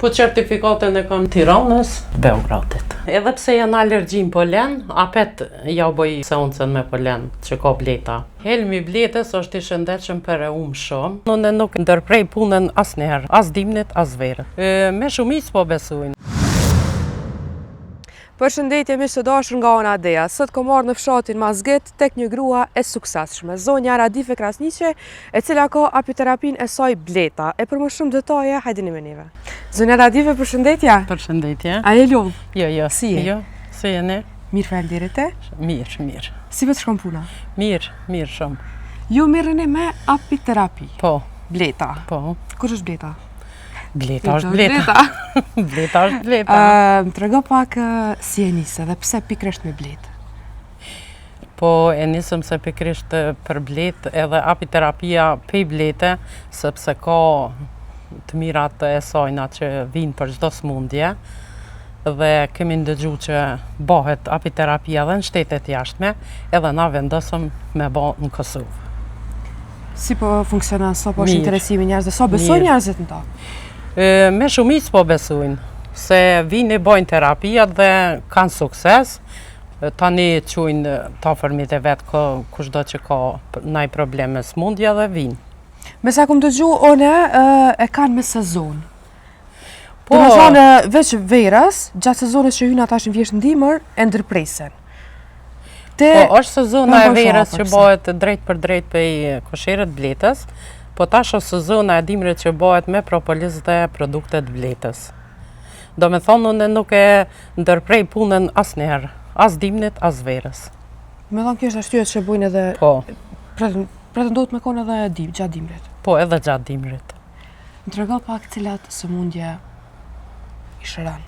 Po certifikatën e kam Tiranës, Beogradit. Edhe pse janë alergjin polen, apet ja u bëj seancën me polen që ka bleta. Helmi bletës është i shëndetshëm për e shumë. Unë nuk ndërprej punën asnjëherë, as dimnit, as verët. Me shumicë po besojnë. Përshëndetje miq të dashur nga Ana Deja. Sot kam marrë në fshatin Mazget tek një grua e suksesshme, zonja Radife Krasniqe, e cila ka apiterapinë e saj bleta. E për më shumë detaje, hajdini me neve. Zonja Radife, përshëndetje. Përshëndetje. A je lodh? Jo. Si je? Jo, si jeni? Mirë, faleminderit. Mirë. Si vetë shkon puna? Mirë shumë. Ju merreni me apiterapi. Po. Bleta. Po. Kush është bleta? Bleta është bleta. Bleta është bleta. Më trego pak si e nisë dhe pse pikërisht me bletë? Po e nisëm se pikërisht për bletë edhe apiterapia pej blete, sepse ka të mirat e sajna që vinë për çdo smundje dhe kemi ndëgju që bëhet apiterapia dhe në shtetet jashtme, edhe na vendosëm me bë në Kosovë. Si po funksionon, sa po është interesimi njerëzve, sa besojnë njerëzit në ta? Me shumicë po besojnë, se vini bojnë terapia dhe kanë sukses, tani qujnë ta fërmit e vetë kushdo që ka naj probleme me smundja dhe vinë. Me sa kom dëgju, one e kanë me sezon. Po, do të thonë veç verës, gjatë sezonit që hynë ata në vjesht ndimër, e ndërpresen. Po, është sezona e verës që bëhet drejt për drejt pej kosheret bletës, po tash është sezona e dimrit që bëhet me propolis dhe produktet bletës. Do me thonë, unë nuk e ndërprej punën asnjëherë, as dimnit, as verës. Me thonë, kjo është arsyeja që bujnë edhe... Po. Pretendohet me konë edhe gjatë dimrit. Po, edhe gjatë dimrit. Më trego pak cilat sëmundje i shëran.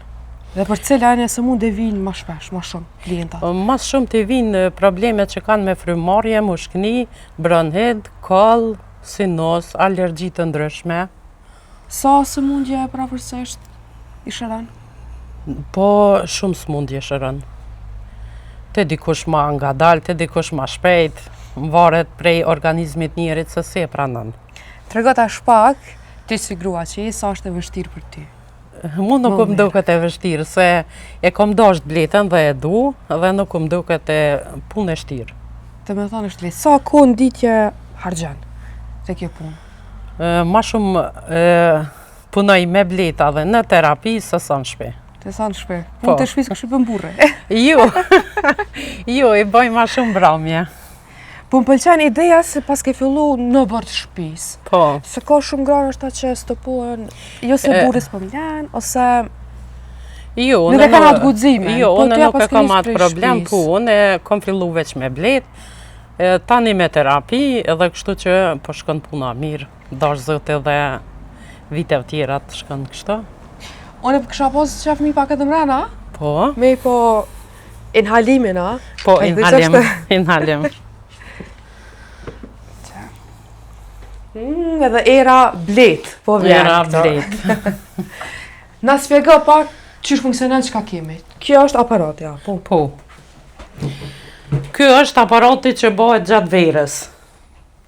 Dhe për cila e sëmundje vinë ma shpesh, ma shumë klienta? Mas shumë të vinë problemet që kanë me frymarrje, mushkni, bronhit, koll, sinos, alergji të ndryshme. Sa sëmundje pravërsisht i shëran? Po, shumë sëmundje shëran. Te dikush ma ngadalë, te dikush ma shpejt, varet prej organizmit njerit se si e pranon. Trego tash pak, ti si grua që sa është e vështirë për ty? Mu nuk më duket e vështirë, se e kom dasht bletën dhe e du, dhe nuk më duket e punë e shtirë. Të me thonë është le, sa kohë ditje harxhan te kjo punë? Ma shumë punoj me bleta dhe në terapi se sa në shpe. Te sa në shpe? Punë të shpis ka shqipën burre. Jo, i bëj ma shumë bramje. Po më pëlqen ideja se pas ke fillu në bërë të shpis. Po. Se ka shumë granë është ta që stopohen, jo se burris po mlen, ose... nuk e kam atë guxime. Jo, unë nuk e kam atë problem, po unë e kom fillu veç me blet, tani me terapi, edhe kështu që po shkon puna mirë, dash zot edhe vitev tjera të shkon kështu. Unë kësha pas që fëmi pak edhe mrena? Po. Me po inhalimin, a? Po, inhalim. Edhe era blet, po vjen. Era blet. Na spjego pak çish funksionon çka kemi. Kjo është aparati, ja. Po. Ky është aparati që bëhet gjatë verës.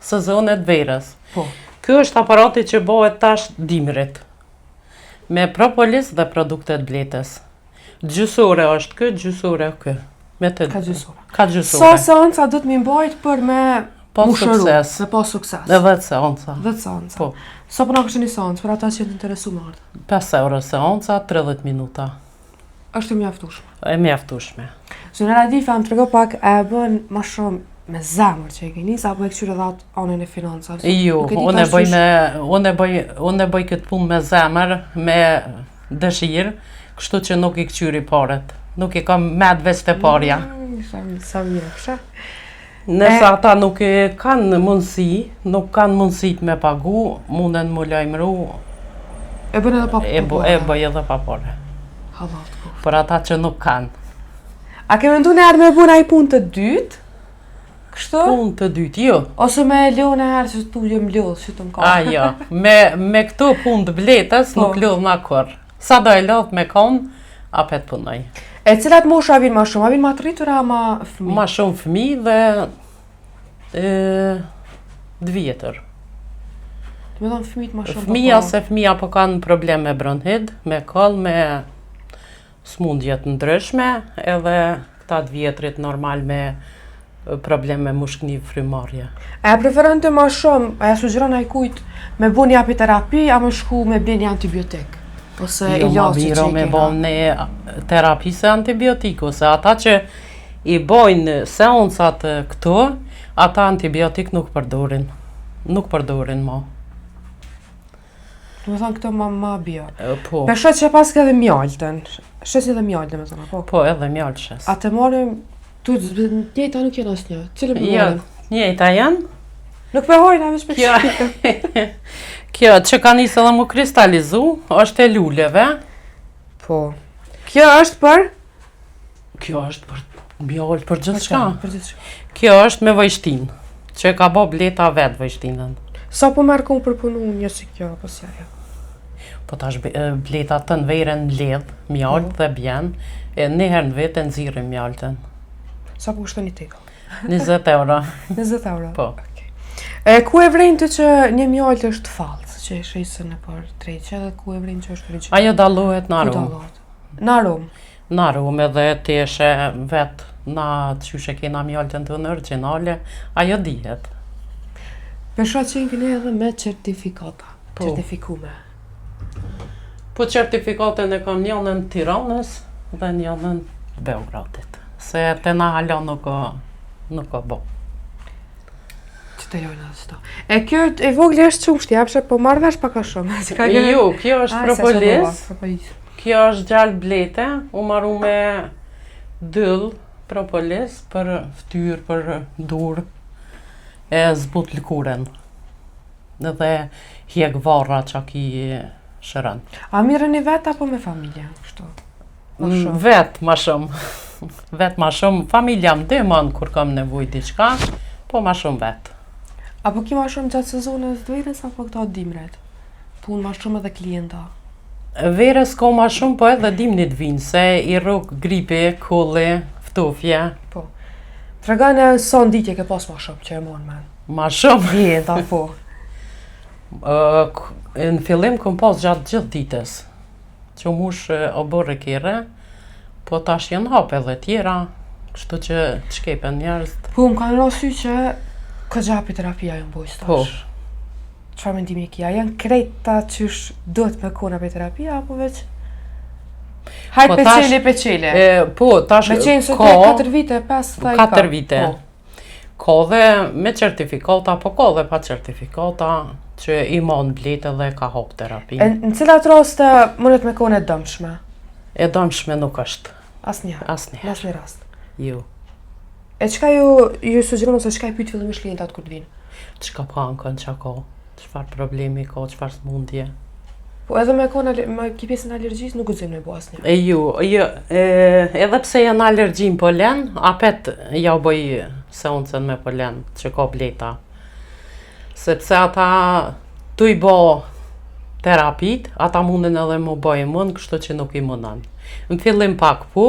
Sezonet verës. Po. Ky është aparati që bëhet tash dimrit. Me propolis dhe produktet bletës. Gjysore është ky, gjysore ky. Ka gjysore. Sa seanca do të më mbajt për me Po sukses. Dhe po sukses. Dhe 10 seanca. 10 seanca. Po. Sa përna kështë një seancë, për ata që të interesu më ardhë? 5 euro seanca, 30 minuta. Është e mjaftueshme? E mjaftueshme. Zonja Radife, më trego pak, e bën ma shumë me zemër që e ke nisë, apo e këqyre dhatë anën e financave? Jo, unë e bëj këtë punë me zemër, me dëshirë, kështu që nuk i këqyri paret. Nuk i kam medve të parja. Sa mirë, kësha? Nësa ata nuk kanë mundësit me pagu, munden më lajmëru. E bën edhe pa pare? E bëj edhe pa pare. Për ata që nuk kanë. A ke mendu në herë me buna i punë të dytë? Kështu? Punë të dytë, jo. Ose me leo në herë që tu jem lodhë, që të më ka? Jo. Me këto punë të bletës nuk lodhë ma kur. Sa do e lodhë me konë, apet punoj. E cilat mosha vinë ma shumë? A vinë ma të rritur a ma fëmi? Ma shumë fëmi dhe 2 vjetër. Do me thonë fëmijët ma shumë Fëmija po kanë probleme me bronhit, me koll, me smundje të ndryshme, edhe këta të vjetrit normal me probleme me mushkëni frymarrje. A preferon të ma shumë, a ja sugjeron ajkujt me bu një apiterapi, a më shku me bli një antibiotik? Ose Jo, ma miro me bo një terapi se antibiotiku, se ata që i bojnë seansat këtu, ata antibiotik nuk përdorin. Nuk përdorin ma. Do me thonë këto ma bio. Po, Me shet që pas ka edhe mjaltën. Shes edhe mjaltën me thonë, po. po edhe mjallë shes. A të marim, tu njëta nuk jenë asë një. Cilë për Jo, marim? njëjta janë. Nuk me hojnë, a vesh për Kjo, shqipë. kjo që ka nisë edhe mu kristalizu, është e luleve. Po. Kjo është për? Kjo është për mjallë, për gjithë shka. Për gjithë shka. Kjo është me vëjshtin, që ka bo bleta vetë vëjshtinën. Sa po merë këmë përpunu një si kjo, apo si ajo? Po tash bleta të në vejren ledh, mjallë dhe bjen, e njëherë në vetë e nëzirim mjallëtën. Sa po kushton një teko? 20 euro. 20 euro? Po. Ku e vrejnë të që një mjallë është falsë, që e shisën e për treqe, dhe ku e vrejnë që është original? Ajo dallohet në Ku arum. dallohet? Në arum? Në arum edhe të eshe vetë na qyshe kena mjallëtën të në originale, ajo dihet. Pesha që këne edhe me certifikata, Po. certifikume. Po certifikatën e kam njënën Tiranës dhe njënën Beogradit. Se të na hala nuk o bo. Që të lojnë atë shto. E kjo e vogli është shumë shtjapshe, po marrë vesh paka shumë. Jo, kjo është propolis. propolis. Kjo është gjallë blete, u marru me dyll propolis për ftyrë, për dur, e zbut lëkuren. Dhe hjek varra që ki shërën. A mirën i vetë apo me familje? Kështu. Ma shumë. Vetë ma shumë. Vetë ma shumë. Familja më demon kur kam nevoj diçka, po ma shumë vetë. Apo ki ma shumë gjatë sezonës dverës apo këto dimret? Punë ma shumë edhe klienta. Verës ko ma shumë, po edhe dimnit vinë, se i rrug gripi, kulli, ftufje. Po. Tregane sa nditje ke pas ma shumë që e mon men. Ma shumë. Klienta, po. Në fillim kom pas gjatë gjithë ditës, që mush o bërë kire, po tash janë hape dhe tjera, kështu që shkepen njerëz. Po, më kanë rosy që këtë gjapi terapia jënë bojës tash. Po. Çfarë mendimi kia? Janë krejta qysh duhet me kona për terapia, apo veç? Hajt Po peqele, tash- peqele. Po, tash Me qenë se ka, te 4 vite, 5 thaj ka. 4 vite. Po. Ka dhe me certifikata, po ka dhe pa certifikata, që i mon blete dhe ka hop terapi. Në cilat raste mundet me kone dëmshme? E dëmshme nuk është, Asnjë. asnjëherë. Në asnjë rast. Jo. E çka ju sugjeron ose çka i pyet fillimisht klientat kur të vinë? Çka pankën, çka ka, çfarë problemi ka, çfarë smundje. Po edhe me kone me pjesën e alergjisë nuk guxim me bo asnjë. Jo, edhe pse janë alergjin polen, apet ja u bëj seancën me polen që ka bleta. Sepse ata tu i bo terapit, ata munden edhe mu bëj mund, kështu që nuk i mundan. Në fillim pak po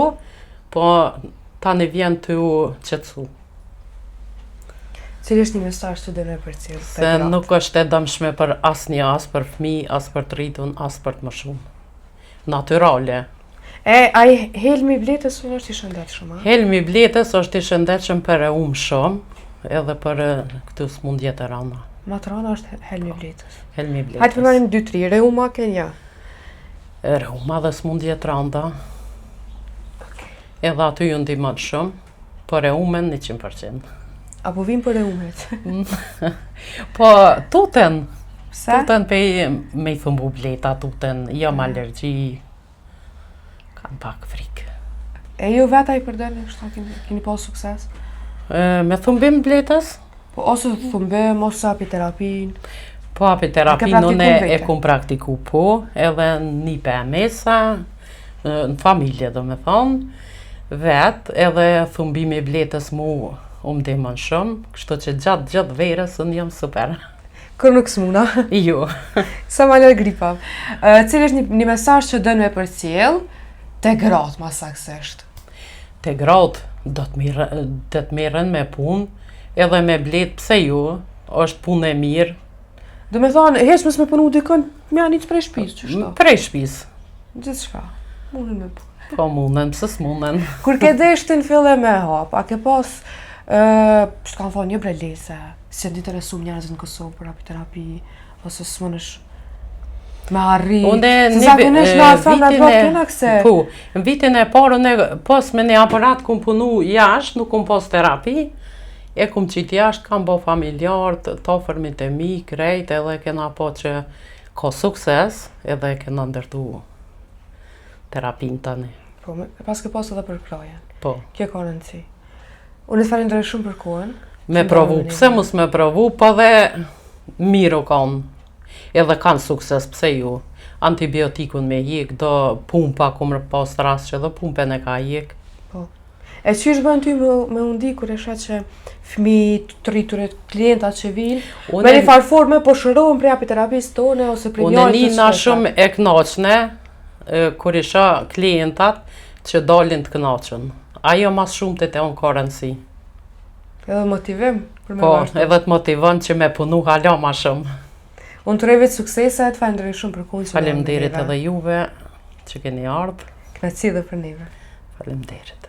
tani vjen të u qetësu. Cili është një mesazh që dënë për cilë? Se nuk është e dëmshme për asnjë, as për fëmijë, as për të rritun, as për të më shumë. Natyrale. Ai helmi bletës unë është i shëndetshëm, a? Helmi bletës është i shëndetshëm për e shumë, edhe për këtu smundje të rana. Matrana është helmi bletës. Helmi bletës. Hajtë përmarim 2-3, reuma kenja. Reuma dhe smundje të randa. Edhe aty ju ndihmon shumë, por reumen 100%. Apo vim për reumet? Po, tuten. Pse? Tuten me i thumbu bleta, tuten, jam alergji. Kam pak frikë. E ju veta i përdeni, kështu keni pas sukses? Me thumbim bletës? Po ose thumbim, ose apiterapin. Po apiterapin praktikuar unë e vete? kum praktiku po, edhe një PMS-a, në familje do me thonë, vetë, edhe thumbimi bletës mu ndihmon shumë, kështu që gjatë verës unë jam super. Kër nuk s'muna. Jo. Sa ma lërë gripa. Cili është një mesazh që dënë me përcjell, te gratë ma saksesht. Te gratë do të merren me punë, edhe me bletë pse ju, është punë e mirë, Do me thonë, heq mës me punu dikën, me anit prej shpisë, që shto? Prej shtëpisë. Gjithë shka, mundin me punë. Po munden, pse s'munden. Kur ke deshtin fille me hap, a ke pas, s'kan thonë një brelese, si të interesum njerëzit në Kosovë për apiterapi, ose s'mënësh me arrit, se zakonisht në afram në blok kena këse. Po, në vitin e parë, pas me një aparat kum punu jashtë, nuk kum pas terapi, e kum qitë jashtë, kam bo familjar, të afërmit e mi, krejt, edhe kena po që ka sukses, edhe kena ndërtu terapin tani. Po, pas ke pas edhe për krajen. Po. Kje ka rëndësi. Unë të falenderoj shumë për kohën. Me provu, pse mos me provu, po dhe miru kanë. Edhe kanë sukses, pse ju. Antibiotikun me jik, do pumpa kumër pas rast që do pumpen e ka jik. Po. E që është bënë ty me undi kur e shet që fmi të rriturit, klientat që vinë, me një farforme po shërohen prej apiterapisë tone ose prej njërë të Unë nina shumë e knaqne, kur isha klientat që dalin të knaqen. Ajo mas shumë të unë ka rëndësi. Edhe motivim për me Po, vazhdu. edhe të motivon që me punu hala ma shumë. Unë të rejve të suksese, të falenderoj shumë për kohën që Faleminderit edhe juve që keni ardhë. Kënaqësi dhe për neve. Faleminderit.